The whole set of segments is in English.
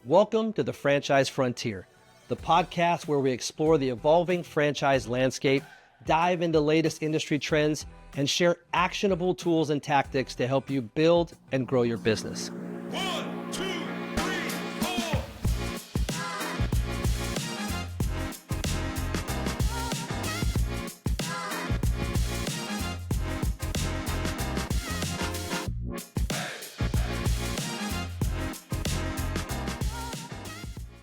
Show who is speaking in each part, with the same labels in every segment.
Speaker 1: Welcome to the Franchise Frontier, the podcast where we explore the evolving franchise landscape, dive into latest industry trends, and share actionable tools and tactics to help you build and grow your business.
Speaker 2: 1, 2, 3, 4.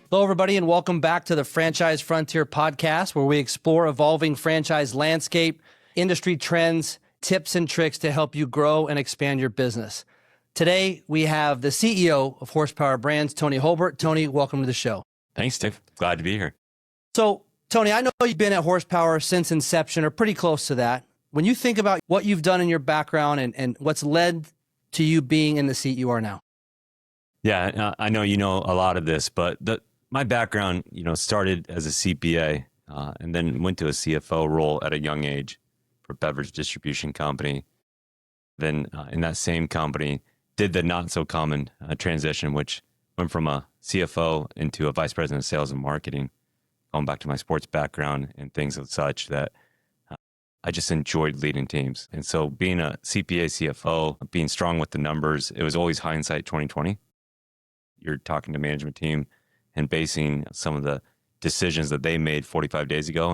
Speaker 1: Hello, everybody, and welcome back to the Franchise Frontier podcast, where we explore evolving franchise landscape, industry trends, tips and tricks to help you grow and expand your business. Today, we have the CEO of Horsepower Brands, Tony Hulbert. Tony, welcome to the show.
Speaker 3: Thanks, Dave. Glad to be here.
Speaker 1: So, Tony, I know you've been at Horsepower since inception or pretty close to that. When you think about what you've done in your background and what's led to you being in the seat you are now.
Speaker 3: Yeah, I know you know a lot of this, but my background, started as a CPA and then went to a CFO role at a young age for a beverage distribution company. Then in that same company, did the not so common transition, which went from a CFO into a vice president of sales and marketing, going back to my sports background and things of such that I just enjoyed leading teams. And so being a CPA, CFO, being strong with the numbers, it was always hindsight 2020. You're talking to management team and basing some of the decisions that they made 45 days ago.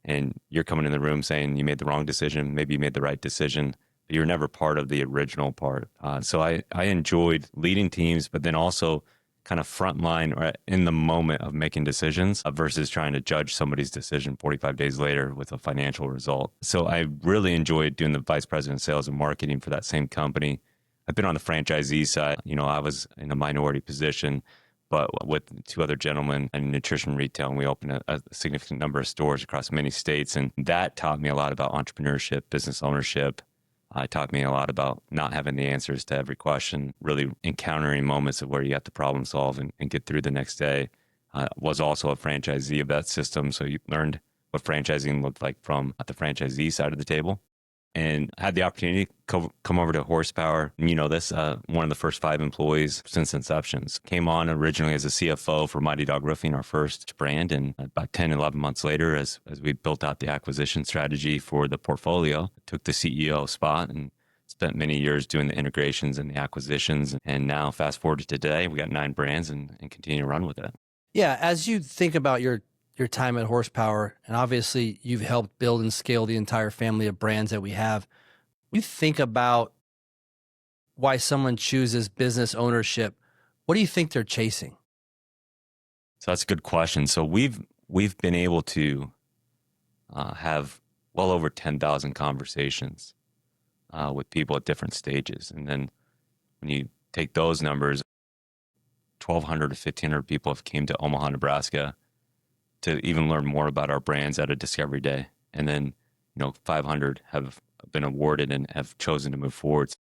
Speaker 3: And you're coming in the room saying you made the wrong decision, maybe you made the right decision, but you're never part of the original part. So I enjoyed leading teams, but then also kind of frontline or in the moment of making decisions versus trying to judge somebody's decision 45 days later with a financial result. So I really enjoyed doing the vice president of sales and marketing for that same company. I've been on the franchisee side. I was in a minority position, but with two other gentlemen in nutrition retail, and we opened a significant number of stores across many states. And that taught me a lot about entrepreneurship, business ownership. It taught me a lot about not having the answers to every question, really encountering moments of where you have to problem solve and get through the next day. Was also a franchisee of that system. So you learned what franchising looked like from the franchisee side of the table. And had the opportunity to come over to Horsepower. And one of the first 5 employees since inception. Came on originally as a CFO for Mighty Dog Roofing, our first brand. And about 10, 11 months later, as we built out the acquisition strategy for the portfolio, took the CEO spot and spent many years doing the integrations and the acquisitions. And now fast forward to today, we got 9 brands and continue to run with it.
Speaker 1: Yeah, as you think about your time at Horsepower, and obviously you've helped build and scale the entire family of brands that we have. You think about why someone chooses business ownership. What do you think they're chasing?
Speaker 3: So that's a good question. So we've been able to have well over 10,000 conversations with people at different stages. And then when you take those numbers, 1,200 to 1,500 people have came to Omaha, Nebraska to even learn more about our brands at a discovery day. And then, 500 have been awarded and have chosen to move forward.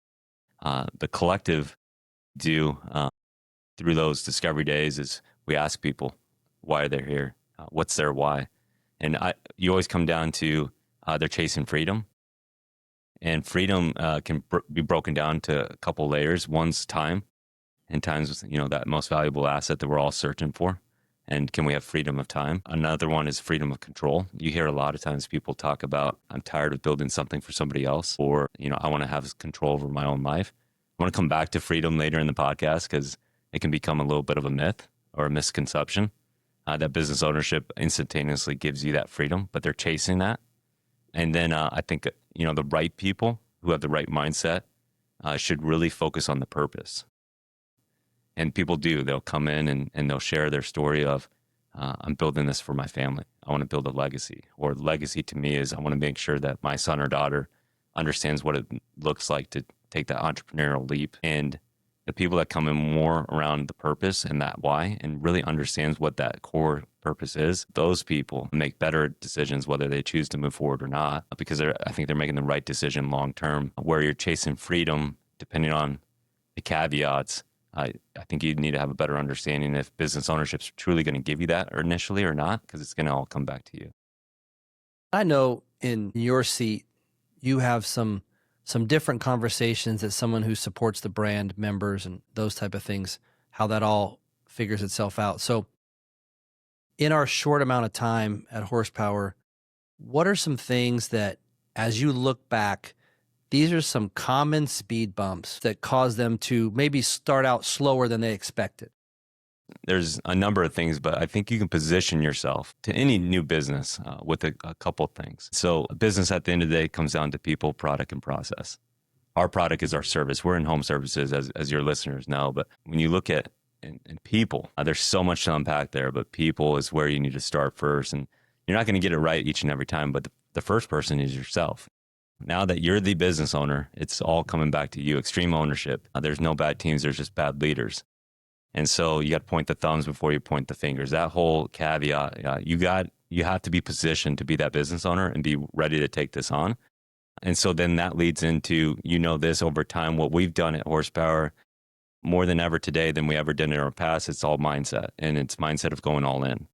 Speaker 3: The collective do through those discovery days is we ask people why they're here, what's their why. And you always come down to they're chasing freedom. And freedom can be broken down to a couple layers. One's time, and time's, that most valuable asset that we're all searching for. And can we have freedom of time? Another one is freedom of control. You hear a lot of times people talk about, I'm tired of building something for somebody else, or, I want to have control over my own life. I want to come back to freedom later in the podcast because it can become a little bit of a myth or a misconception that business ownership instantaneously gives you that freedom, but they're chasing that. And then I think, the right people who have the right mindset should really focus on the purpose. And people do. They'll come in and they'll share their story of, I'm building this for my family. I want to build a legacy. Or legacy to me is I want to make sure that my son or daughter understands what it looks like to take that entrepreneurial leap. And the people that come in more around the purpose and that why and really understands what that core purpose is, those people make better decisions whether they choose to move forward or not, because I think they're making the right decision long term. Where you're chasing freedom, depending on the caveats, I think you need to have a better understanding if business ownership is truly going to give you that initially or not, because it's going to all come back to you.
Speaker 1: I know in your seat, you have some different conversations as someone who supports the brand members and those type of things, how that all figures itself out. So in our short amount of time at Horsepower, what are some things that, as you look back, these are some common speed bumps that cause them to maybe start out slower than they expected?
Speaker 3: There's a number of things, but I think you can position yourself to any new business with a couple of things. So a business at the end of the day comes down to people, product, and process. Our product is our service. We're in home services, as your listeners know. But when you look at in people, there's so much to unpack there, but people is where you need to start first. And you're not going to get it right each and every time, but the first person is yourself. Now that you're the business owner, it's all coming back to you. Extreme ownership. There's no bad teams. There's just bad leaders. And so you got to point the thumbs before you point the fingers. That whole caveat, you have to be positioned to be that business owner and be ready to take this on. And so then that leads into, this over time, what we've done at Horsepower more than ever today than we ever did in our past. It's all mindset, and it's mindset of going all in.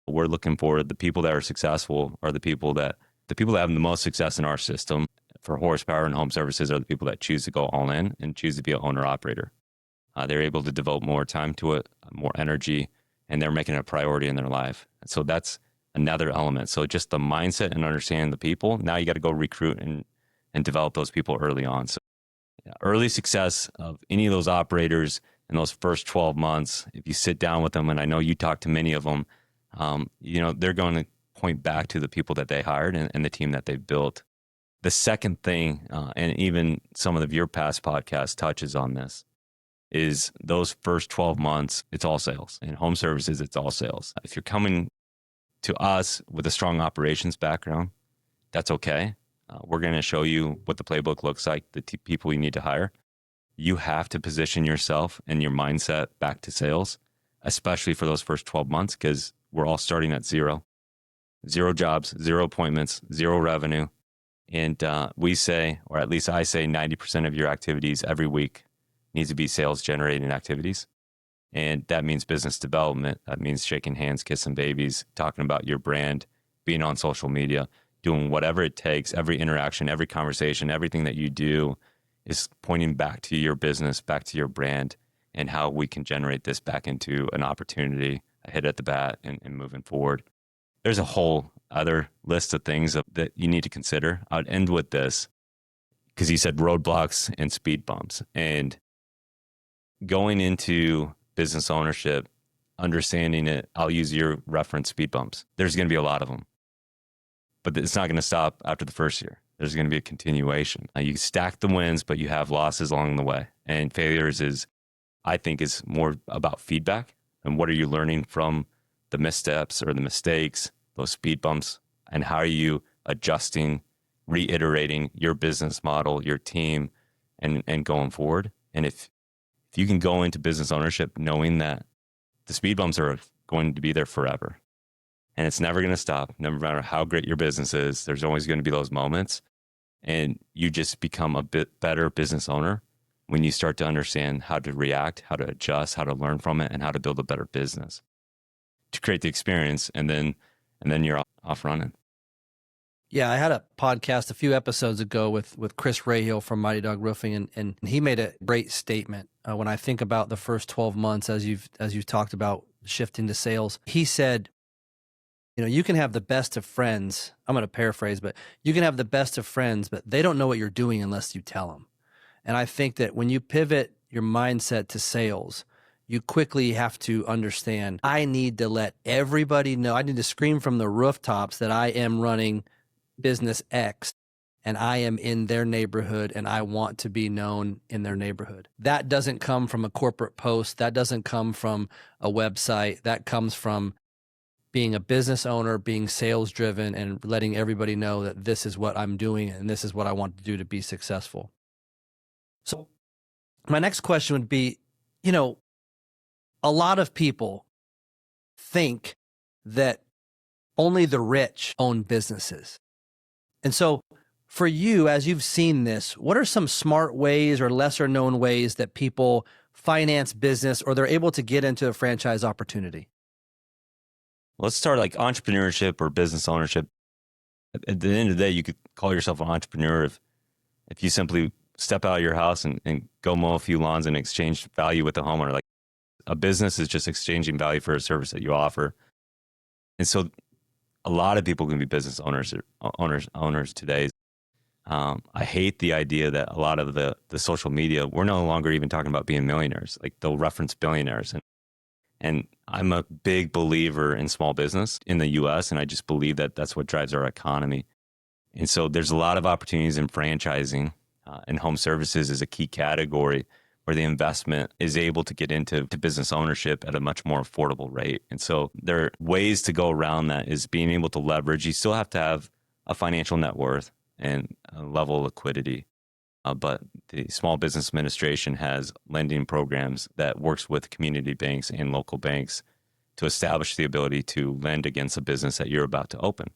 Speaker 3: We're looking for the people that are successful are the people that have the most success in our system for Horsepower and home services are the people that choose to go all in and choose to be an owner operator. They're able to devote more time to it, more energy, and they're making it a priority in their life. So that's another element. So just the mindset and understanding the people. Now you got to go recruit and develop those people early on. So early success of any of those operators in those first 12 months, if you sit down with them, and I know you talk to many of them, they're going to point back to the people that they hired and the team that they've built. The second thing, and even some of your past podcasts touches on this, is those first 12 months, it's all sales. In home services, it's all sales. If you're coming to us with a strong operations background, that's okay. We're going to show you what the playbook looks like, the people you need to hire. You have to position yourself and your mindset back to sales, especially for those first 12 months, because we're all starting at zero. Zero jobs, zero appointments, zero revenue. And we say, or at least I say, 90% of your activities every week needs to be sales generating activities. And that means business development. That means shaking hands, kissing babies, talking about your brand, being on social media, doing whatever it takes. Every interaction, every conversation, everything that you do is pointing back to your business, back to your brand, and how we can generate this back into an opportunity, a hit at the bat, and moving forward. There's a whole other list of things that you need to consider. I would end with this because you said roadblocks and speed bumps. And going into business ownership, understanding it, I'll use your reference, speed bumps. There's going to be a lot of them, but it's not going to stop after the first year. There's going to be a continuation. You stack the wins, but you have losses along the way. And failures I think is more about feedback and what are you learning from the missteps or the mistakes, those speed bumps, and how are you adjusting, reiterating your business model, your team, and going forward. And if you can go into business ownership knowing that the speed bumps are going to be there forever and it's never going to stop, no matter how great your business is, there's always going to be those moments. And you just become a bit better business owner when you start to understand how to react, how to adjust, how to learn from it, and how to build a better business to create the experience. And then you're off running.
Speaker 1: Yeah, I had a podcast a few episodes ago with Chris Rahill from Mighty Dog Roofing, and he made a great statement. When I think about the first 12 months, as you've talked about shifting to sales, he said, you can have the best of friends. I'm going to paraphrase, but you can have the best of friends, but they don't know what you're doing unless you tell them. And I think that when you pivot your mindset to sales, you quickly have to understand, I need to let everybody know. I need to scream from the rooftops that I am running business X and I am in their neighborhood and I want to be known in their neighborhood. That doesn't come from a corporate post. That doesn't come from a website. That comes from being a business owner, being sales driven, and letting everybody know that this is what I'm doing and this is what I want to do to be successful. So my next question would be, a lot of people think that only the rich own businesses. And so for you, as you've seen this, what are some smart ways or lesser known ways that people finance business or they're able to get into a franchise opportunity?
Speaker 3: Let's start like entrepreneurship or business ownership. At the end of the day, you could call yourself an entrepreneur if you simply step out of your house and go mow a few lawns and exchange value with the homeowner. Like A business is just exchanging value for a service that you offer. And so a lot of people can be business owners today. I hate the idea that a lot of the social media, we're no longer even talking about being millionaires. Like they'll reference billionaires. And I'm a big believer in small business in the US. And I just believe that that's what drives our economy. And so there's a lot of opportunities in franchising, and home services is a key category where the investment is able to get into business ownership at a much more affordable rate. And so there are ways to go around that is being able to leverage. You still have to have a financial net worth and a level of liquidity. But the Small Business Administration has lending programs that works with community banks and local banks to establish the ability to lend against a business that you're about to open.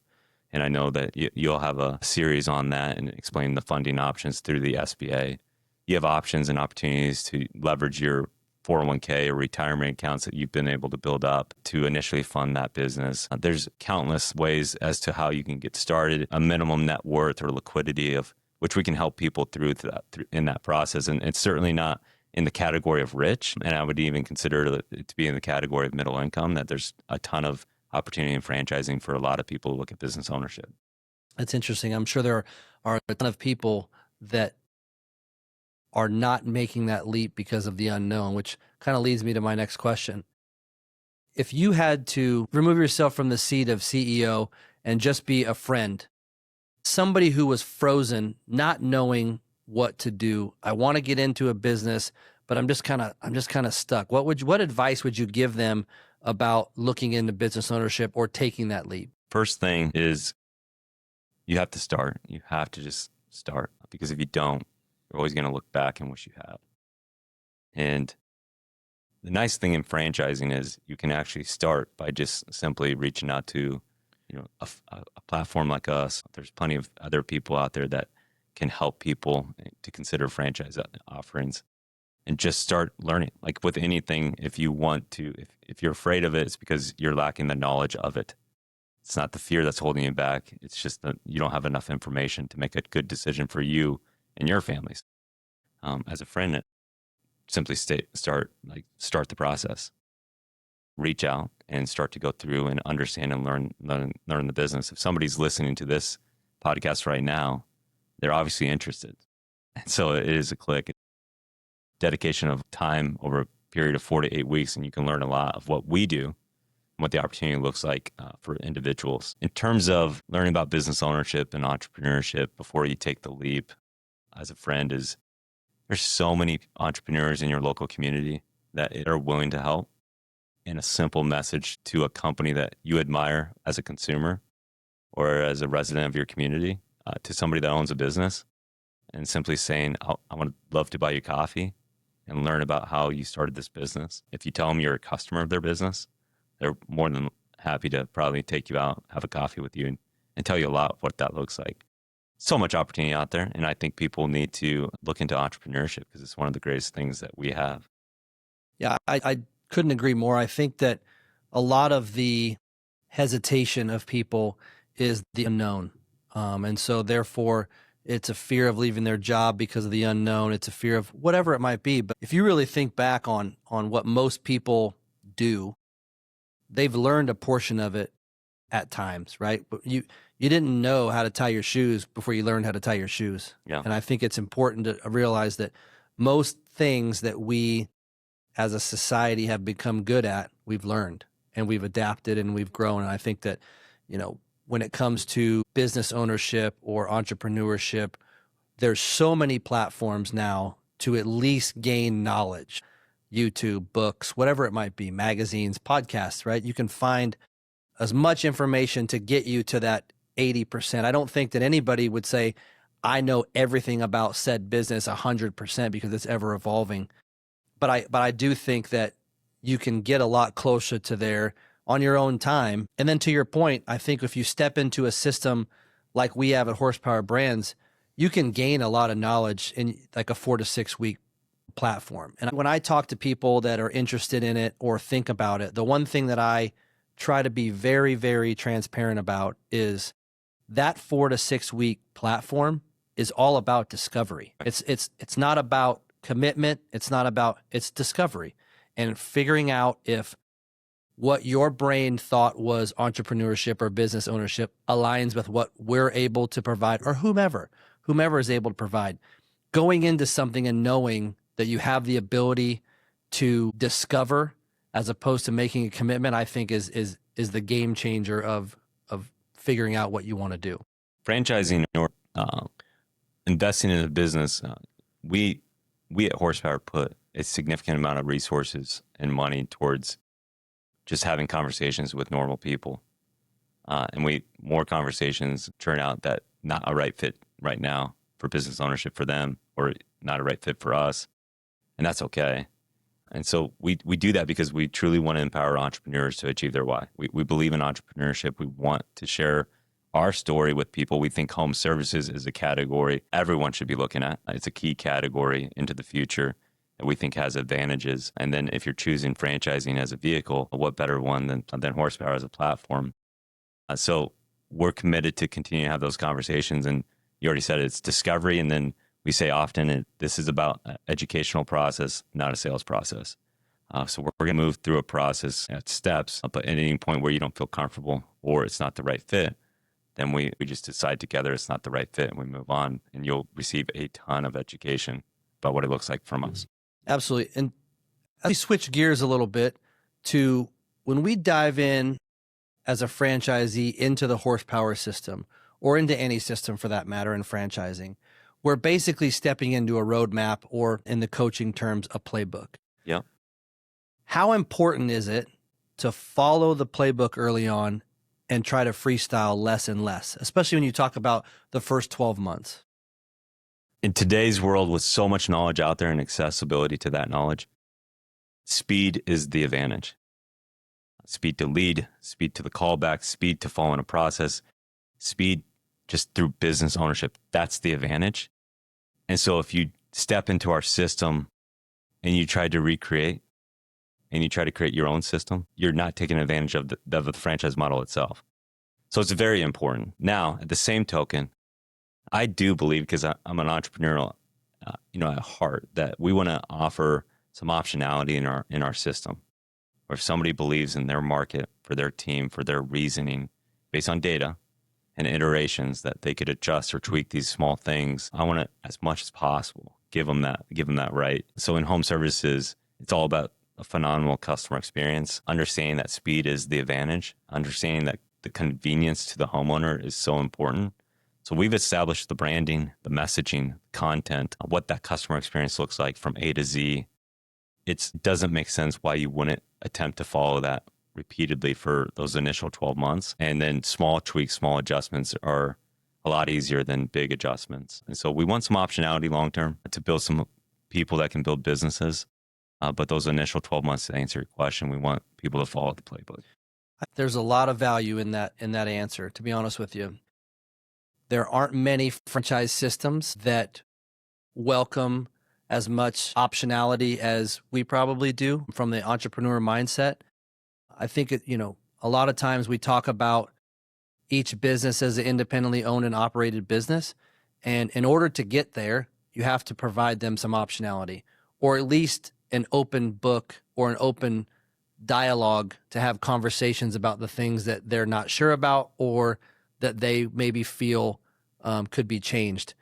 Speaker 3: And I know that you'll have a series on that and explain the funding options through the SBA. You have options and opportunities to leverage your 401k or retirement accounts that you've been able to build up to initially fund that business. There's countless ways as to how you can get started, a minimum net worth or liquidity of which we can help people through in that process. And it's certainly not in the category of rich. And I would even consider it to be in the category of middle income, that there's a ton of opportunity in franchising for a lot of people who look at business ownership.
Speaker 1: That's interesting. I'm sure there are a ton of people that are not making that leap because of the unknown, which kind of leads me to my next question. If you had to remove yourself from the seat of CEO and just be a friend, somebody who was frozen, not knowing what to do, I want to get into a business, but I'm just kind of stuck. What advice would you give them about looking into business ownership or taking that leap?
Speaker 3: First thing is you have to start. You have to just start, because if you don't, you're always going to look back and wish you had. And the nice thing in franchising is you can actually start by just simply reaching out to, a platform like us. There's plenty of other people out there that can help people to consider franchise offerings and just start learning. Like with anything, if you want to, if you're afraid of it, it's because you're lacking the knowledge of it. It's not the fear that's holding you back. It's just that you don't have enough information to make a good decision for you and your families. As a friend, simply start the process. Reach out and start to go through and understand and learn the business. If somebody's listening to this podcast right now, they're obviously interested. And so it is a click. Dedication of time over a period of 4 to 8 weeks, and you can learn a lot of what we do and what the opportunity looks like for individuals. In terms of learning about business ownership and entrepreneurship before you take the leap, as a friend, is there's so many entrepreneurs in your local community that are willing to help. And a simple message to a company that you admire as a consumer or as a resident of your community, to somebody that owns a business, and simply saying, I would love to buy you coffee and learn about how you started this business. If you tell them you're a customer of their business, they're more than happy to probably take you out, have a coffee with you, and tell you a lot of what that looks like. So much opportunity out there, and I think people need to look into entrepreneurship because it's one of the greatest things that we have.
Speaker 1: Yeah, I couldn't agree more. I think that a lot of the hesitation of people is the unknown. And so therefore, it's a fear of leaving their job because of the unknown. It's a fear of whatever it might be. But if you really think back on what most people do, they've learned a portion of it at times, right? But you didn't know how to tie your shoes before you learned how to tie your shoes.
Speaker 3: Yeah.
Speaker 1: And I think it's important to realize that most things that we as a society have become good at, we've learned and we've adapted and we've grown. And I think that, when it comes to business ownership or entrepreneurship, there's so many platforms now to at least gain knowledge. YouTube, books, whatever it might be, magazines, podcasts, right? You can find as much information to get you to that 80%. I don't think that anybody would say, I know everything about said business 100% because it's ever evolving. But I do think that you can get a lot closer to there on your own time. And then to your point, I think if you step into a system like we have at Horsepower Brands, you can gain a lot of knowledge in like a 4 to 6 week platform. And when I talk to people that are interested in it or think about it, the one thing that I try to be very, very transparent about is that 4 to 6 week platform is all about discovery. It's not about commitment. It's discovery. and figuring out if what your brain thought was entrepreneurship or business ownership aligns with what we're able to provide, or whomever is able to provide. Going into something and knowing that you have the ability to discover as opposed to making a commitment, I think is the game changer of figuring out what you want to do.
Speaker 3: Franchising or investing in a business, we at Horsepower put a significant amount of resources and money towards just having conversations with normal people. And more conversations turn out that not a right fit right now for business ownership for them, or not a right fit for us. And that's okay. And so we do that because we truly want to empower entrepreneurs to achieve their why. We believe in entrepreneurship. We want to share our story with people. We think home services is a category everyone should be looking at. It's a key category into the future that we think has advantages. And then if you're choosing franchising as a vehicle, what better one than Horsepower as a platform? So we're committed to continue to have those conversations. And you already said it's discovery. And then we say often this is about an educational process, not a sales process. So we're going to move through a process at steps, but at any point where you don't feel comfortable or it's not the right fit, then we just decide together it's not the right fit and we move on, and you'll receive a ton of education about what it looks like from us.
Speaker 1: Absolutely. And as we switch gears a little bit to when we dive in as a franchisee into the Horsepower system, or into any system for that matter in franchising, we're basically stepping into a roadmap, or in the coaching terms, a playbook.
Speaker 3: Yeah.
Speaker 1: How important is it to follow the playbook early on and try to freestyle less and less, especially when you talk about the first 12 months?
Speaker 3: In today's world, with so much knowledge out there and accessibility to that knowledge, speed is the advantage. Speed to lead, speed to the callback, speed to following a process, speed just through business ownership. That's the advantage. And so if you step into our system and you try to recreate and you try to create your own system, you're not taking advantage of the franchise model itself. So it's very important. Now, at the same token, I do believe, because I'm an entrepreneurial, at heart, that we want to offer some optionality in our system. Or if somebody believes in their market, for their team, for their reasoning, based on data and iterations, that they could adjust or tweak these small things, I want to, as much as possible, give them that right. So in home services, it's all about a phenomenal customer experience, understanding that speed is the advantage, understanding that the convenience to the homeowner is so important. So we've established the branding, the messaging, content, what that customer experience looks like from A to Z. It doesn't make sense why you wouldn't attempt to follow that repeatedly for those initial 12 months. And then small tweaks, small adjustments are a lot easier than big adjustments. And so we want some optionality long-term to build some people that can build businesses. But those initial 12 months, to answer your question, we want people to follow the playbook.
Speaker 1: There's a lot of value in that answer, to be honest with you. There aren't many franchise systems that welcome as much optionality as we probably do from the entrepreneur mindset. I think, a lot of times we talk about each business as an independently owned and operated business. And in order to get there, you have to provide them some optionality, or at least an open book or an open dialogue to have conversations about the things that they're not sure about or that they maybe feel could be changed.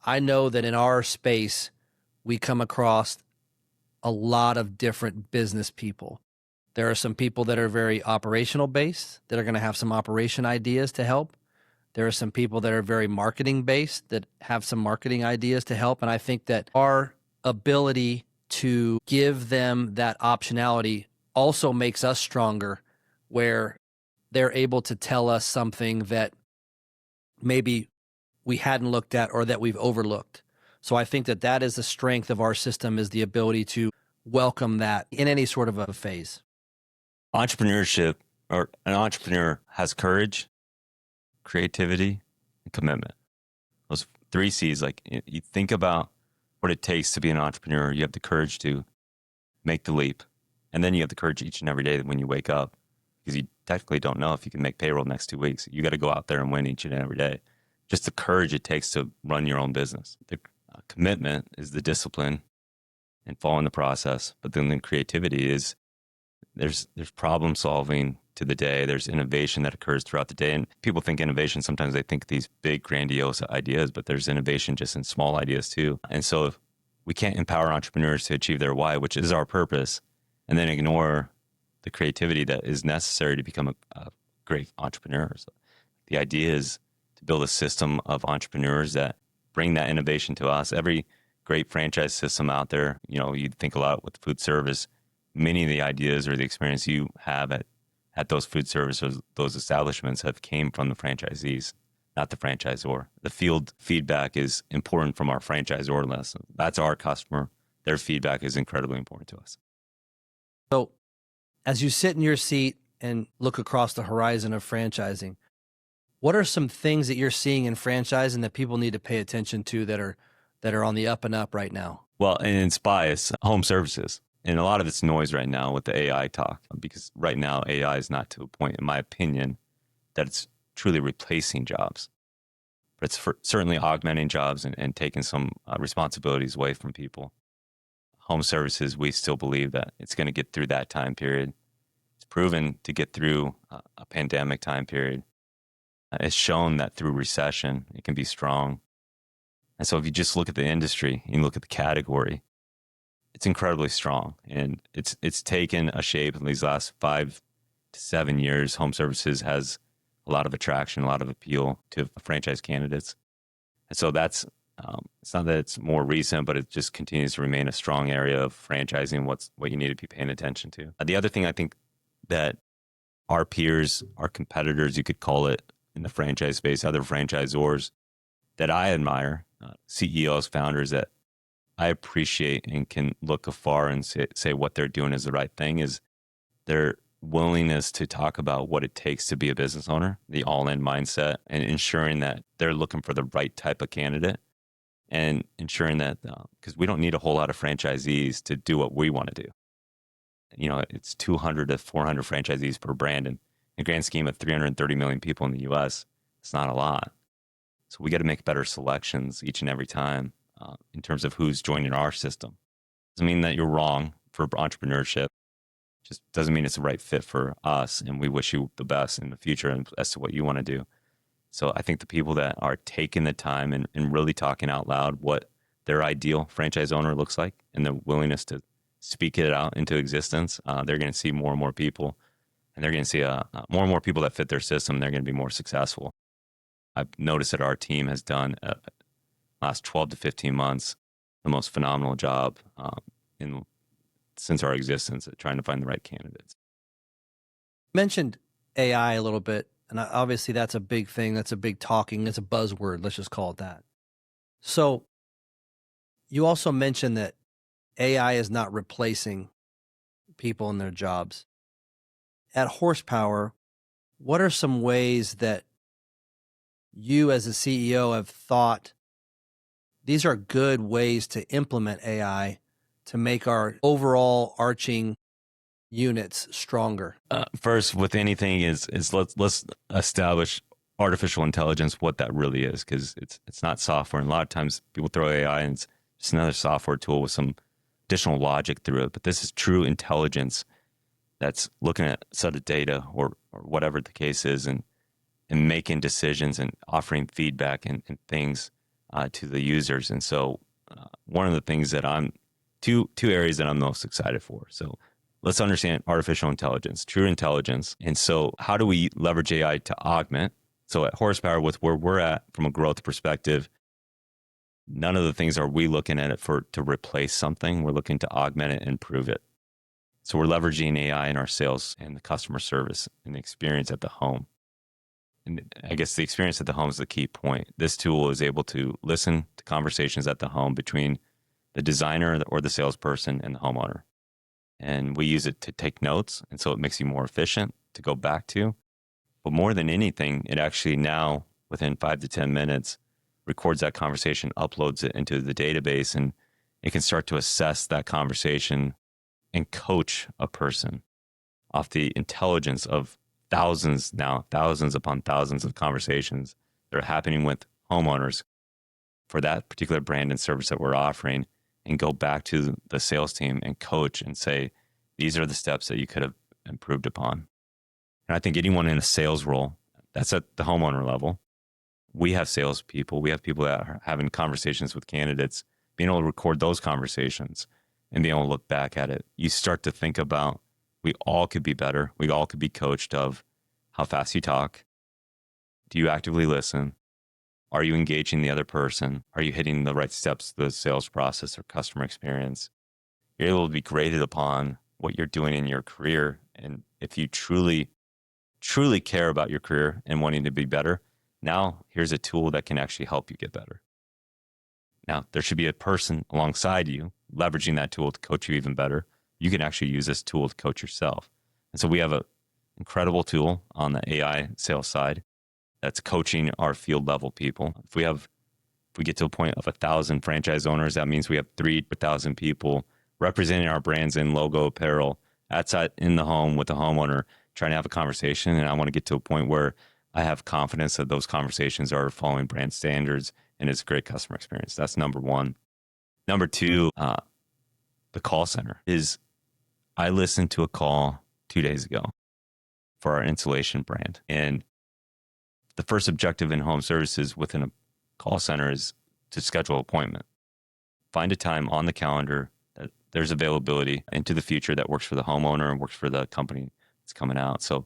Speaker 1: I know that in our space, we come across a lot of different business people. There are some people that are very operational based that are going to have some operation ideas to help. There are some people that are very marketing based that have some marketing ideas to help. And I think that our ability to give them that optionality also makes us stronger, where they're able to tell us something that maybe we hadn't looked at or that we've overlooked. So I think that is the strength of our system, is the ability to welcome that in any sort of a phase.
Speaker 3: Entrepreneurship, or an entrepreneur, has courage, creativity, and commitment. Those 3 C's. Like, you think about what it takes to be an entrepreneur. You have the courage to make the leap. And then you have the courage each and every day when you wake up, because you technically don't know if you can make payroll next 2 weeks. You got to go out there and win each and every day. Just the courage it takes to run your own business. The commitment is the discipline and following the process. But then the creativity is there's problem solving to the day. There's innovation that occurs throughout the day. And people think innovation, sometimes they think these big, grandiose ideas, but there's innovation just in small ideas too. And so if we can't empower entrepreneurs to achieve their why, which is our purpose, and then ignore the creativity that is necessary to become a great entrepreneur. So the idea is to build a system of entrepreneurs that bring that innovation to us. Every great franchise system out there, you think a lot with food service, many of the ideas or the experience you have at those food services, those establishments have came from the franchisees, not the franchisor. The field feedback is important from our franchisor list. That's our customer. Their feedback is incredibly important to us.
Speaker 1: So as you sit in your seat and look across the horizon of franchising, what are some things that you're seeing in franchising that people need to pay attention to that are on the up and up right now?
Speaker 3: Well, and it's bias, home services. And a lot of it's noise right now with the AI talk, because right now AI is not to a point, in my opinion, that it's truly replacing jobs. But it's certainly augmenting jobs and taking some responsibilities away from people. Home services, we still believe that it's going to get through that time period. It's proven to get through a pandemic time period. It's shown that through recession, it can be strong. And so if you just look at the industry, you look at the category, it's incredibly strong. And it's taken a shape in these last 5 to 7 years. Home services has a lot of attraction, a lot of appeal to franchise candidates. And so that's, it's not that it's more recent, but it just continues to remain a strong area of franchising, what you need to be paying attention to. The other thing I think that our peers, our competitors, you could call it, in the franchise space, other franchisors that I admire, CEOs, founders that I appreciate and can look afar and say what they're doing is the right thing, is their willingness to talk about what it takes to be a business owner, the all-in mindset, and ensuring that they're looking for the right type of candidate, and ensuring that, because we don't need a whole lot of franchisees to do what we want to do. It's 200 to 400 franchisees per brand. And in the grand scheme of 330 million people in the U.S., it's not a lot. So we got to make better selections each and every time in terms of who's joining our system. Doesn't mean that you're wrong for entrepreneurship. Just doesn't mean it's the right fit for us. And we wish you the best in the future and as to what you want to do. So I think the people that are taking the time and really talking out loud what their ideal franchise owner looks like, and the willingness to speak it out into existence, they're going to see more and more people. And they're going to see more and more people that fit their system. They're going to be more successful. I've noticed that our team has done, last 12 to 15 months, the most phenomenal job since our existence at trying to find the right candidates.
Speaker 1: You mentioned AI a little bit, and obviously that's a big thing. That's a big talking. It's a buzzword. Let's just call it that. So you also mentioned that AI is not replacing people in their jobs. At Horsepower, what are some ways that you as a CEO have thought these are good ways to implement AI to make our overall arching units stronger?
Speaker 3: First, with anything is let's establish artificial intelligence, what that really is, because it's not software. And a lot of times people throw AI and it's just another software tool with some additional logic through it. But this is true intelligence that's looking at a set of data or whatever the case is, and making decisions and offering feedback and things to the users. And so one of the things that two areas that I'm most excited for. So let's understand artificial intelligence, true intelligence. And so how do we leverage AI to augment? So at Horsepower, with where we're at from a growth perspective, none of the things are we looking at it to replace something. We're looking to augment it and improve it. So we're leveraging AI in our sales and the customer service and the experience at the home. And I guess the experience at the home is the key point. This tool is able to listen to conversations at the home between the designer or the salesperson and the homeowner. And we use it to take notes. And so it makes you more efficient to go back to. But more than anything, it actually now, within 5 to 10 minutes, records that conversation, uploads it into the database, and it can start to assess that conversation and coach a person off the intelligence of thousands upon thousands of conversations that are happening with homeowners for that particular brand and service that we're offering. and go back to the sales team and coach and say, these are the steps that you could have improved upon. And I think anyone in a sales role, that's at the homeowner level. We have salespeople. We have people that are having conversations with candidates, being able to record those conversations and being able to look back at it. You start to think about, we all could be better. We all could be coached of how fast you talk. Do you actively listen? Are you engaging the other person? Are you hitting the right steps, the sales process or customer experience? You're able to be graded upon what you're doing in your career. And if you truly care about your career and wanting to be better, now here's a tool that can actually help you get better. Now, there should be a person alongside you leveraging that tool to coach you even better. You can actually use this tool to coach yourself. And so we have an incredible tool on the AI sales side that's coaching our field level people. If we get to a point of 1,000 franchise owners, that means we have 3,000 people representing our brands in logo, apparel, outside in the home with the homeowner, trying to have a conversation. And I want to get to a point where I have confidence that those conversations are following brand standards and it's a great customer experience. That's number one. Number two, the call center is, I listened to a call 2 days ago for our insulation brand. And the first objective in home services within a call center is to schedule an appointment. Find a time on the calendar that there's availability into the future that works for the homeowner and works for the company that's coming out. So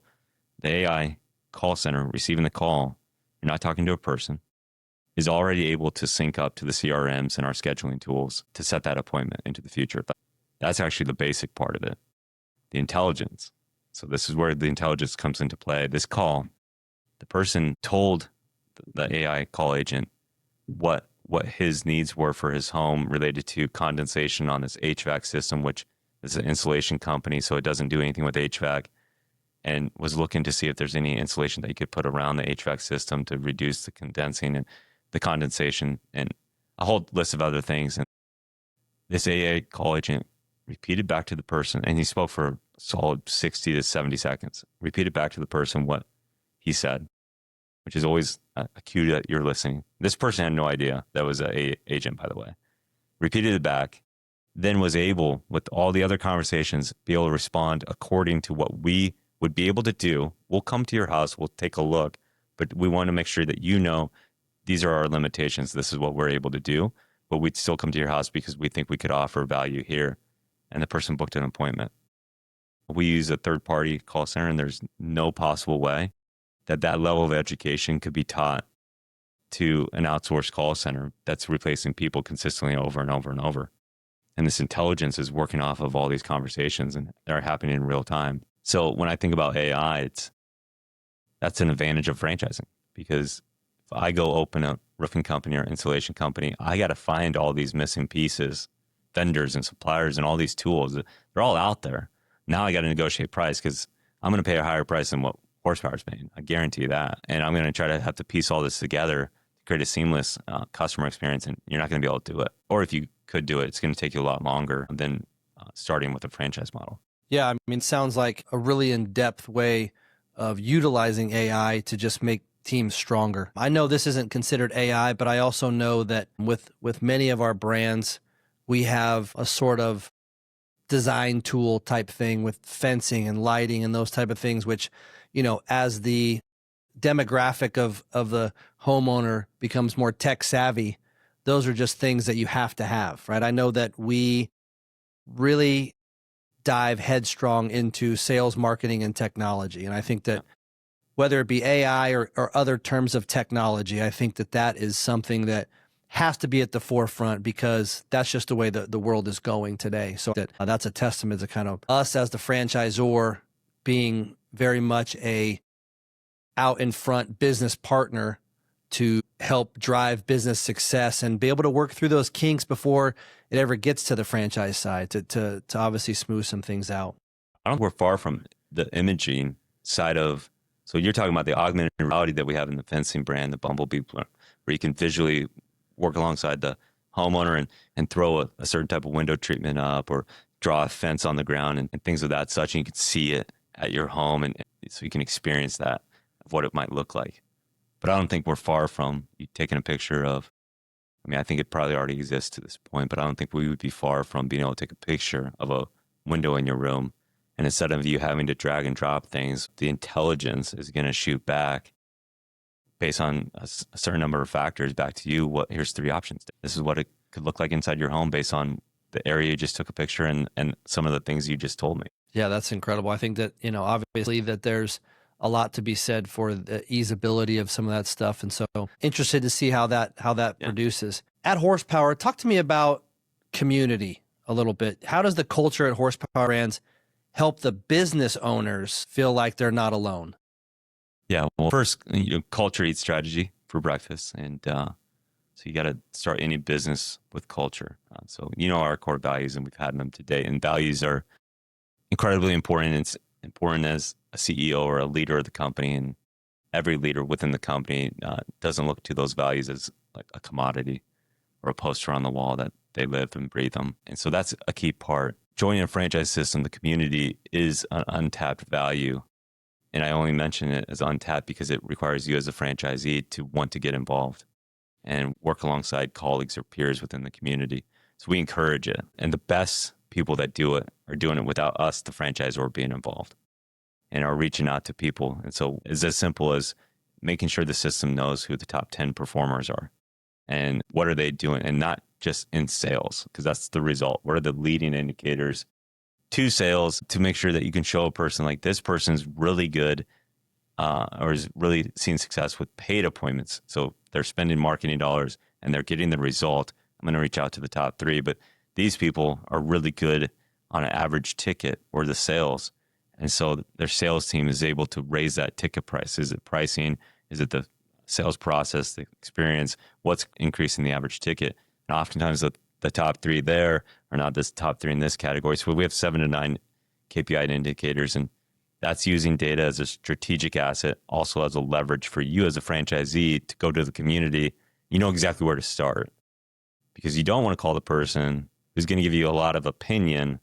Speaker 3: the AI call center receiving the call, you're not talking to a person, is already able to sync up to the CRMs and our scheduling tools to set that appointment into the future. That's actually the basic part of it. The intelligence. So this is where the intelligence comes into play. This call, the person told the AI call agent what his needs were for his home related to condensation on his HVAC system, which is an insulation company, so it doesn't do anything with HVAC, and was looking to see if there's any insulation that you could put around the HVAC system to reduce the condensing and the condensation and a whole list of other things. And this AA call agent repeated back to the person, and he spoke for a solid 60 to 70 seconds, repeated back to the person what he said, which is always a cue that you're listening. This person had no idea that was an agent, by the way. Repeated it back, then was able, with all the other conversations, be able to respond according to what we would be able to do. We'll come to your house, we'll take a look, but we want to make sure that you know these are our limitations. This is what we're able to do, but we'd still come to your house because we think we could offer value here. And the person booked an appointment. We use a third-party call center, and there's no possible way that level of education could be taught to an outsourced call center that's replacing people consistently over and over and over. And this intelligence is working off of all these conversations, and they're happening in real time. So when I think about AI, that's an advantage of franchising, because if I go open a roofing company or insulation company, I got to find all these missing pieces, vendors and suppliers and all these tools. They're all out there. Now I got to negotiate price because I'm going to pay a higher price than what horsepower is paying. I guarantee that. And I'm going to try to have to piece all this together to create a seamless customer experience, and you're not going to be able to do it. Or if you could do it, it's going to take you a lot longer than starting with a franchise model.
Speaker 1: Yeah, I mean, it sounds like a really in-depth way of utilizing AI to just make teams stronger. I know this isn't considered AI, but I also know that with many of our brands, we have a sort of design tool type thing with fencing and lighting and those type of things, which, you know, as the demographic of the homeowner becomes more tech savvy, those are just things that you have to have, right? I know that we really dive headstrong into sales, marketing, and technology. And I think that whether it be AI or other terms of technology, I think that is something that has to be at the forefront, because that's just the way the world is going today. So that's a testament to kind of us as the franchisor being very much a out in front business partner to help drive business success and be able to work through those kinks before it ever gets to the franchise side to obviously smooth some things out.
Speaker 3: I don't think we're far from the imaging side of, so you're talking about the augmented reality that we have in the fencing brand, the Bumblebee, where you can visually work alongside the homeowner and throw a certain type of window treatment up or draw a fence on the ground and things of that such. And you can see it at your home, and so you can experience that of what it might look like. But I don't think we're far from you taking a picture of I mean, I think it probably already exists to this point, but I don't think we would be far from being able to take a picture of a window in your room. And instead of you having to drag and drop things, the intelligence is going to shoot back based on a certain number of factors back to you. Here's 3 options. This is what it could look like inside your home based on the area you just took a picture and some of the things you just told me.
Speaker 1: Yeah, that's incredible. I think that, obviously that there's a lot to be said for the easeability of some of that stuff. And so interested to see how that produces. At Horsepower, talk to me about community a little bit. How does the culture at Horsepower Brands help the business owners feel like they're not alone?
Speaker 3: Yeah, well, first, culture eats strategy for breakfast. And so you got to start any business with culture. So our core values, and we've had them today. And values are incredibly important. It's important as a CEO or a leader of the company. And every leader within the company doesn't look to those values as like a commodity or a poster on the wall, that they live and breathe them. And so that's a key part. Joining a franchise system, the community is an untapped value. And I only mention it as untapped because it requires you as a franchisee to want to get involved and work alongside colleagues or peers within the community. So we encourage it. And the best people that do it are doing it without us, the franchisor, being involved and are reaching out to people. And so it's as simple as making sure the system knows who the top 10 performers are and what are they doing, and not just in sales, because that's the result. What are the leading indicators to sales to make sure that you can show a person like this person's really good or is really seeing success with paid appointments. So they're spending marketing dollars and they're getting the result. I'm going to reach out to the top 3, but these people are really good on an average ticket or the sales. And so their sales team is able to raise that ticket price. Is it pricing? Is it the sales process, the experience? What's increasing the average ticket? And oftentimes the top 3 there are not this top 3 in this category. So we have 7 to 9 KPI indicators, and that's using data as a strategic asset, also as a leverage for you as a franchisee to go to the community. You know exactly where to start, because you don't want to call the person who's going to give you a lot of opinion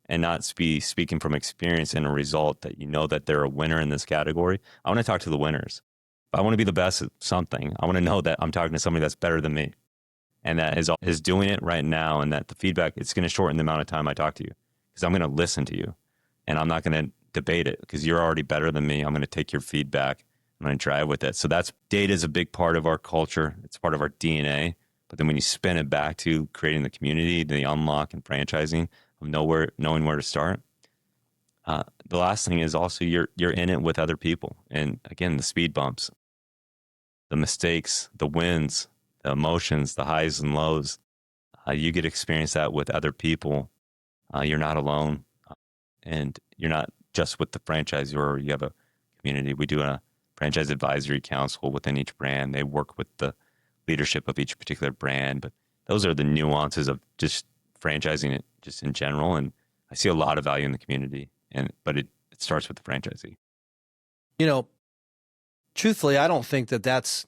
Speaker 3: and not be speaking from experience in a result that you know that they're a winner in this category. I want to talk to the winners. If I want to be the best at something, I want to know that I'm talking to somebody that's better than me and that is doing it right now, and that the feedback, it's going to shorten the amount of time I talk to you, because I'm going to listen to you and I'm not going to debate it because you're already better than me. I'm going to take your feedback. I'm going to drive with it. So data is a big part of our culture. It's part of our DNA. But then when you spin it back to creating the community, the unlock and franchising of knowing where to start, the last thing is also you're in it with other people. And again, the speed bumps, the mistakes, the wins, the emotions, the highs and lows, you get to experience that with other people. You're not alone, and you're not just with the franchisor. You have a community. We do a franchise advisory council within each brand. They work with the leadership of each particular brand, but those are the nuances of just franchising it just in general. And I see a lot of value in the community, but it starts with the franchisee.
Speaker 1: Truthfully, I don't think that that's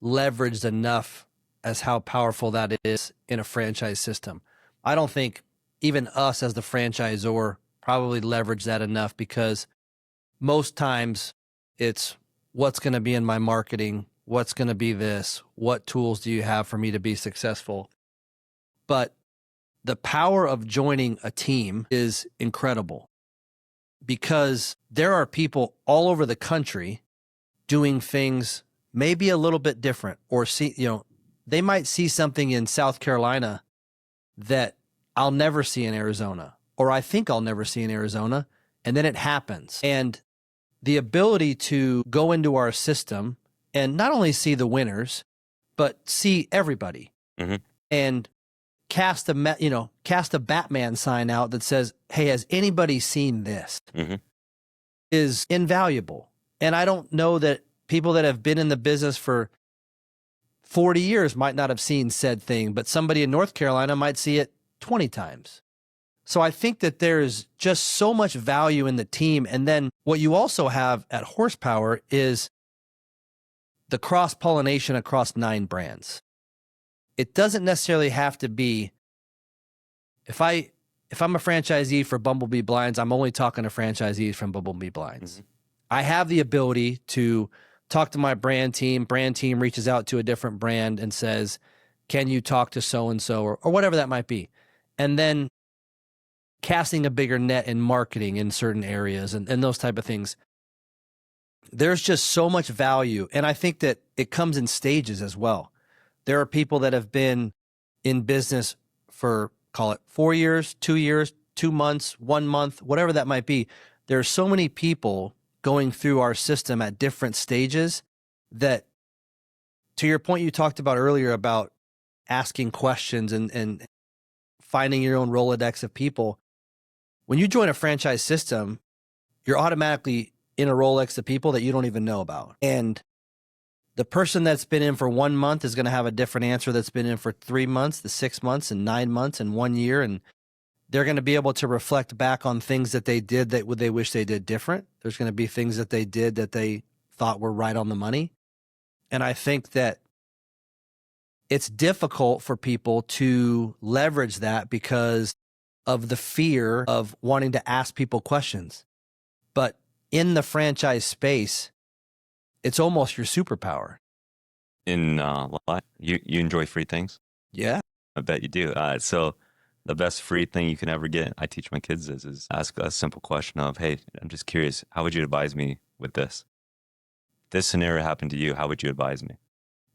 Speaker 1: leveraged enough as how powerful that is in a franchise system. I don't think even us as the franchisor probably leverage that enough, because most times it's what's going to be in my marketing, what's going to be this, what tools do you have for me to be successful? But the power of joining a team is incredible, because there are people all over the country doing things maybe a little bit different, or they might see something in South Carolina that I'll never see in Arizona, or I think I'll never see in Arizona. And then it happens. And the ability to go into our system and not only see the winners, but see everybody, and cast a Batman sign out that says, "Hey, has anybody seen this?" is invaluable. And I don't know that people that have been in the business for 40 years might not have seen said thing, but somebody in North Carolina might see it 20 times. So I think that there's just so much value in the team. And then what you also have at Horsepower is the cross-pollination across 9 brands. It doesn't necessarily have to be, if I'm a franchisee for Bumblebee Blinds, I'm only talking to franchisees from Bumblebee Blinds. I have the ability to talk to my brand team reaches out to a different brand and says, can you talk to so-and-so or whatever that might be. And then casting a bigger net in marketing in certain areas and those type of things. There's just so much value. And I think that it comes in stages as well. There are people that have been in business for, call it 4 years, 2 years, 2 months, 1 month, whatever that might be. There are so many people going through our system at different stages that, to your point you talked about earlier about asking questions and finding your own Rolodex of people, when you join a franchise system, you're automatically in a Rolodex of people that you don't even know about. And the person that's been in for 1 month is going to have a different answer that's been in for 3 months, the 6 months and 9 months and 1 year. And they're going to be able to reflect back on things that they did that they wish they did different. There's going to be things that they did that they thought were right on the money. And I think that it's difficult for people to leverage that because of the fear of wanting to ask people questions. But in the franchise space, it's almost your superpower.
Speaker 3: In life, you enjoy free things?
Speaker 1: Yeah.
Speaker 3: I bet you do. So the best free thing you can ever get, I teach my kids is ask a simple question of, hey, I'm just curious, how would you advise me with this? If this scenario happened to you, how would you advise me?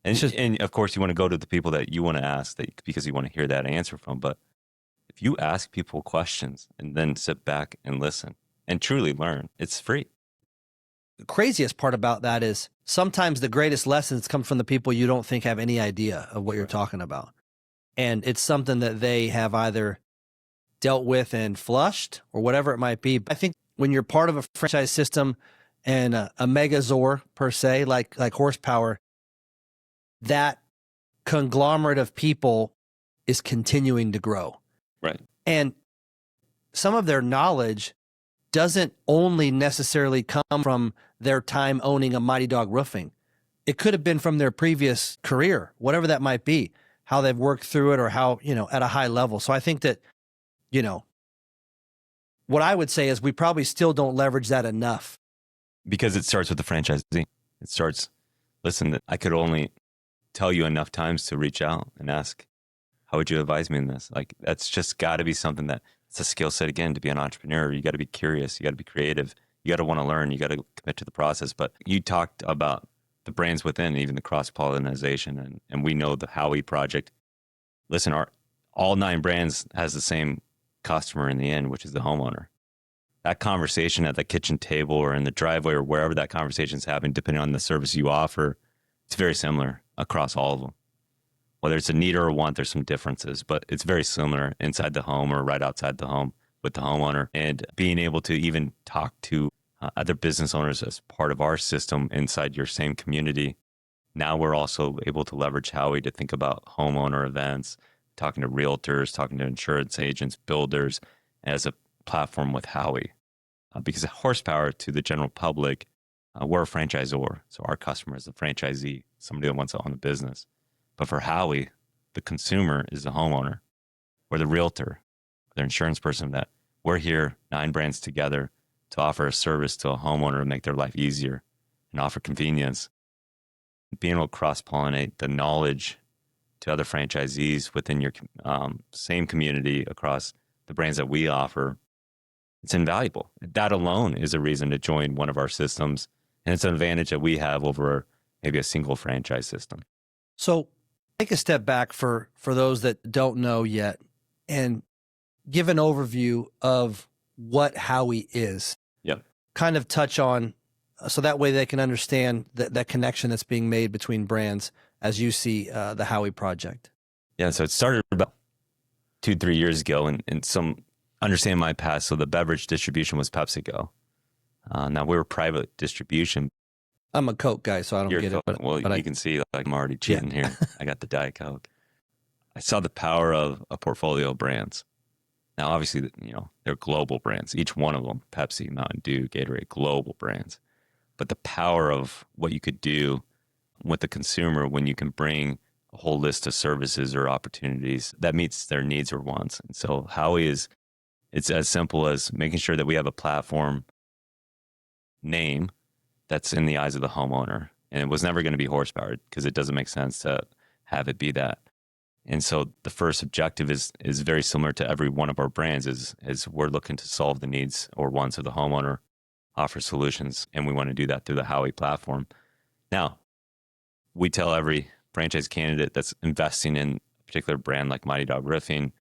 Speaker 3: And of course, you want to go to the people that you want to ask because you want to hear that answer from. But if you ask people questions and then sit back and listen and truly learn, it's free.
Speaker 1: The craziest part about that is sometimes the greatest lessons come from the people you don't think have any idea of what you're talking about. And it's something that they have either dealt with and flushed or whatever it might be. I think when you're part of a franchise system and a megazord per se, like horsepower, that conglomerate of people is continuing to grow.
Speaker 3: Right.
Speaker 1: And some of their knowledge doesn't only necessarily come from their time owning a Mighty Dog Roofing. It could have been from their previous career, whatever that might be, how they've worked through it or how, at a high level. So I think that, what I would say is we probably still don't leverage that enough.
Speaker 3: Because it starts with the franchisee. It starts, listen, I could only tell you enough times to reach out and ask, how would you advise me in this? Like, that's just got to be something that it's a skill set, again, to be an entrepreneur. You got to be curious. You got to be creative. You got to want to learn. You got to commit to the process. But you talked about the brands within, even the cross-pollination. And we know the Howie project. Listen, all 9 brands has the same customer in the end, which is the homeowner. That conversation at the kitchen table or in the driveway or wherever that conversation is happening, depending on the service you offer, it's very similar across all of them. Whether it's a need or a want, there's some differences, but it's very similar inside the home or right outside the home with the homeowner. And being able to even talk to other business owners as part of our system inside your same community. Now we're also able to leverage Howie to think about homeowner events, talking to realtors, talking to insurance agents, builders, as a platform with Howie. Because horsepower to the general public, we're a franchisor. So our customer is a franchisee, somebody that wants to own a business. But for Howie, the consumer is the homeowner or the realtor, the insurance person, that we're here, 9 brands together to offer a service to a homeowner to make their life easier and offer convenience. Being able to cross-pollinate the knowledge to other franchisees within your same community across the brands that we offer, it's invaluable. That alone is a reason to join one of our systems. And it's an advantage that we have over maybe a single franchise system.
Speaker 1: So take a step back for those that don't know yet and give an overview of what Howie is.
Speaker 3: Yep.
Speaker 1: Kind of touch on, so that way they can understand that connection that's being made between brands as you see the Howie project. Yeah,
Speaker 3: so it started about 2-3 years ago, and some understand my past. So the beverage distribution was PepsiCo. Now we were private distribution.
Speaker 1: I'm a Coke guy, so I don't get it. But
Speaker 3: you can see, like, I'm already cheating here. I got the Diet Coke. I saw the power of a portfolio of brands. Now, obviously, they're global brands. Each one of them, Pepsi, Mountain Dew, Gatorade, global brands. But the power of what you could do with the consumer when you can bring a whole list of services or opportunities that meets their needs or wants. And so Howie it's as simple as making sure that we have a platform name that's in the eyes of the homeowner. And it was never going to be horsepower because it doesn't make sense to have it be that. And so the first objective is very similar to every one of our brands is we're looking to solve the needs or wants of the homeowner, offer solutions, and we want to do that through the Howie platform. Now, we tell every franchise candidate that's investing in a particular brand like Mighty Dog Roofing,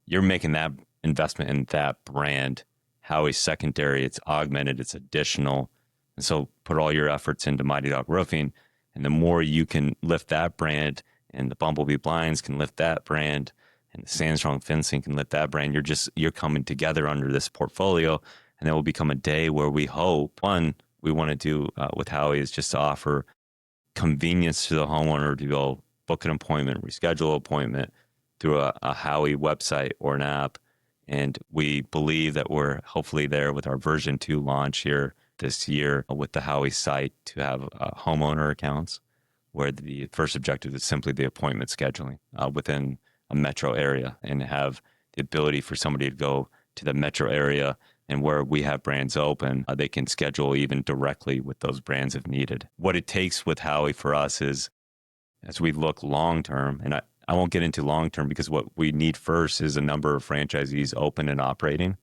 Speaker 3: you're making that investment in that brand. Howie's secondary, it's augmented, it's additional. And so put all your efforts into Mighty Dog Roofing, and the more you can lift that brand, and the Bumblebee Blinds can lift that brand, and the Sandstrong Fencing can lift that brand, you're coming together under this portfolio, and there will become a day where we hope, one, we want to do with Howie is just to offer convenience to the homeowner to go book an appointment, reschedule an appointment through a Howie website or an app. And we believe that we're hopefully there with our version 2 launch here this year with the Howie site to have homeowner accounts, where the first objective is simply the appointment scheduling within a metro area, and have the ability for somebody to go to the metro area, and where we have brands open, they can schedule even directly with those brands if needed. What it takes with Howie for us is, as we look long-term, and I won't get into long-term because what we need first is a number of franchisees open and operating.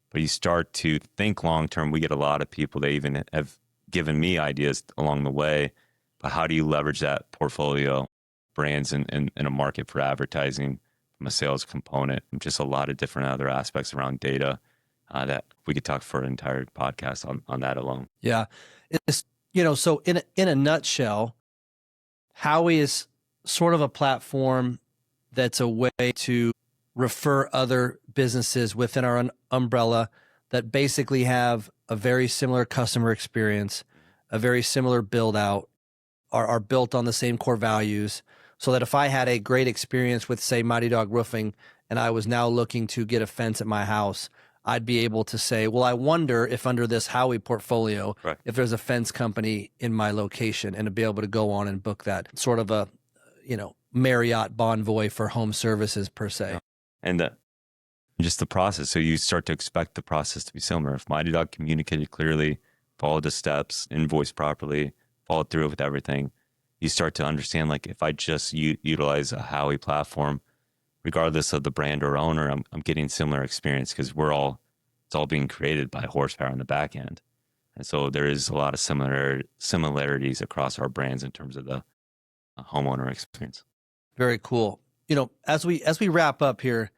Speaker 3: But you start to think long-term, we get a lot of people that even have given me ideas along the way, but how do you leverage that portfolio brands in a market for advertising from a sales component, and just a lot of different other aspects around data that we could talk for an entire podcast on that alone.
Speaker 1: Yeah. It's, so in a nutshell, Howie is sort of a platform that's a way to refer other businesses within our umbrella that basically have a very similar customer experience, a very similar build out, are built on the same core values, so that if I had a great experience with, say, Mighty Dog Roofing, and I was now looking to get a fence at my house, I'd be able to say, well, I wonder if under this Howie portfolio,
Speaker 3: Right,
Speaker 1: if there's a fence company in my location, and to be able to go on and book that, sort of a, Marriott Bonvoy for home services per se.
Speaker 3: yeah. And just the process. So you start to expect the process to be similar. If Mighty Dog communicated clearly, followed the steps, invoiced properly, followed through with everything, you start to understand, like, if I just utilize a Howie platform, regardless of the brand or owner, I'm getting similar experience because it's all being created by horsepower on the back end. And so there is a lot of similarities across our brands in terms of the homeowner experience.
Speaker 1: Very cool. As we wrap up here,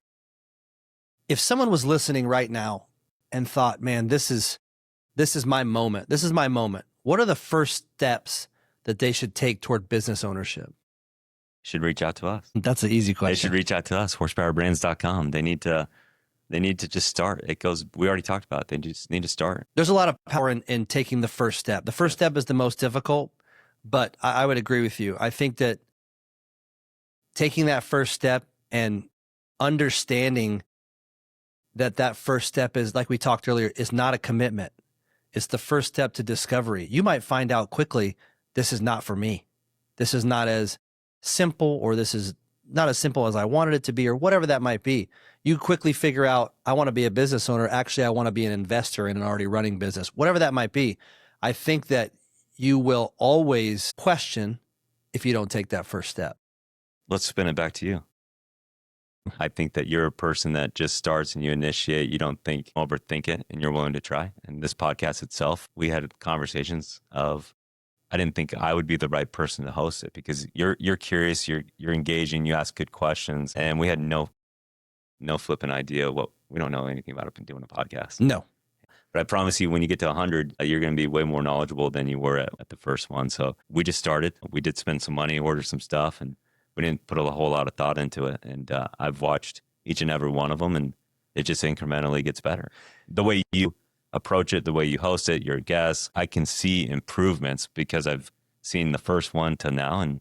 Speaker 1: if someone was listening right now and thought, man, this is my moment. This is my moment. What are the first steps that they should take toward business ownership?
Speaker 3: Should reach out to us.
Speaker 1: That's an easy question.
Speaker 3: They should reach out to us, horsepowerbrands.com. They need to just start. We already talked about it. They just need to start.
Speaker 1: There's a lot of power in taking the first step. The first step is the most difficult, but I would agree with you. I think that taking that first step and understanding that first step is, like we talked earlier, is not a commitment. It's the first step to discovery. You might find out quickly, this is not for me. This is not as simple, or this is not as simple as I wanted it to be, or whatever that might be. You quickly figure out, I want to be a business owner. Actually, I want to be an investor in an already running business, whatever that might be. I think that you will always question if you don't take that first step.
Speaker 3: Let's spin it back to you. I think that you're a person that just starts and you initiate. You don't overthink it, and you're willing to try. And this podcast itself, we had conversations of, I didn't think I would be the right person to host it because you're curious, you're engaging, you ask good questions, and we had no flipping idea we don't know anything about doing a podcast.
Speaker 1: No.
Speaker 3: But I promise you, when you get to 100, you're going to be way more knowledgeable than you were at the first one. So we just started. We did spend some money, order some stuff, and we didn't put a whole lot of thought into it. And I've watched each and every one of them, and it just incrementally gets better. The way you approach it, the way you host it, your guests, I can see improvements because I've seen the first one to now,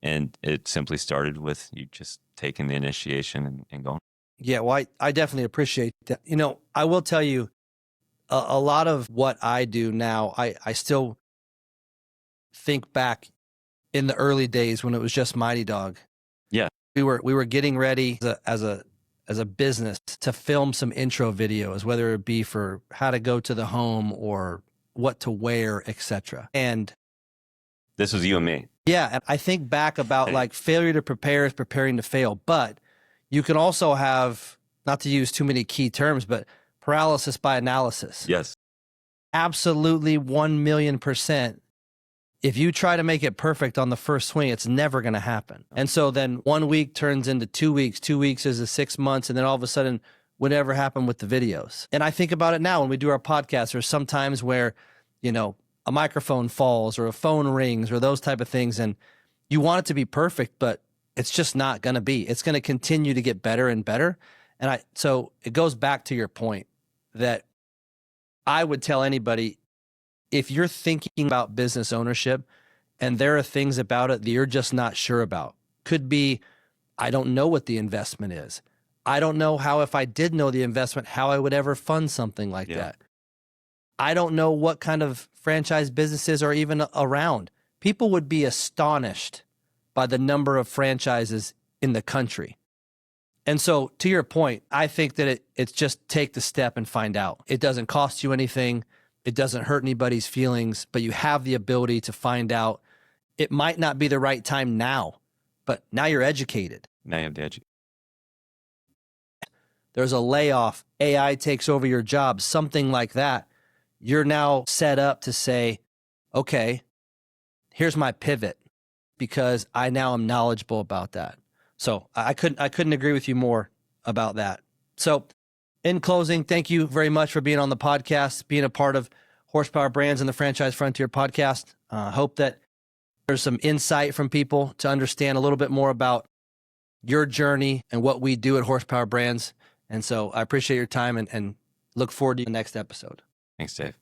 Speaker 3: and it simply started with you just taking the initiation and going.
Speaker 1: Yeah, well, I definitely appreciate that. I will tell you, a lot of what I do now, I still think back in the early days when it was just Mighty Dog.
Speaker 3: Yeah.
Speaker 1: We were getting ready as a business to film some intro videos, whether it be for how to go to the home or what to wear, etc. And
Speaker 3: This was you and me.
Speaker 1: Yeah. And I think back about like failure to prepare is preparing to fail, but you can also have, not to use too many key terms, but paralysis by analysis.
Speaker 3: Yes.
Speaker 1: Absolutely 1,000,000%. If you try to make it perfect on the first swing, it's never going to happen. And so then 1 week turns into 2 weeks, 2 weeks is 6 months, and then all of a sudden, whatever happened with the videos. And I think about it now when we do our podcast, there's sometimes where, you know, a microphone falls or a phone rings or those type of things, and you want it to be perfect, but it's just not going to be. It's going to continue to get better and better. And so it goes back to your point that I would tell anybody, if you're thinking about business ownership and there are things about it that you're just not sure about, could be, I don't know what the investment is. I don't know how, if I did know the investment, how I would ever fund something like that. I don't know what kind of franchise businesses are even around. People would be astonished by the number of franchises in the country. And so to your point, I think that it's just take the step and find out. It doesn't cost you anything. It doesn't hurt anybody's feelings, but you have the ability to find out. It might not be the right time now, but now you're educated.
Speaker 3: Now you have the education.
Speaker 1: There's a layoff, AI takes over your job, something like that. You're now set up to say, okay, here's my pivot because I now am knowledgeable about that. So I couldn't agree with you more about that. So in closing, thank you very much for being on the podcast, being a part of Horsepower Brands and the Franchise Frontier podcast. Hope that there's some insight from people to understand a little bit more about your journey and what we do at Horsepower Brands. And so I appreciate your time and look forward to the next episode.
Speaker 3: Thanks, Dave.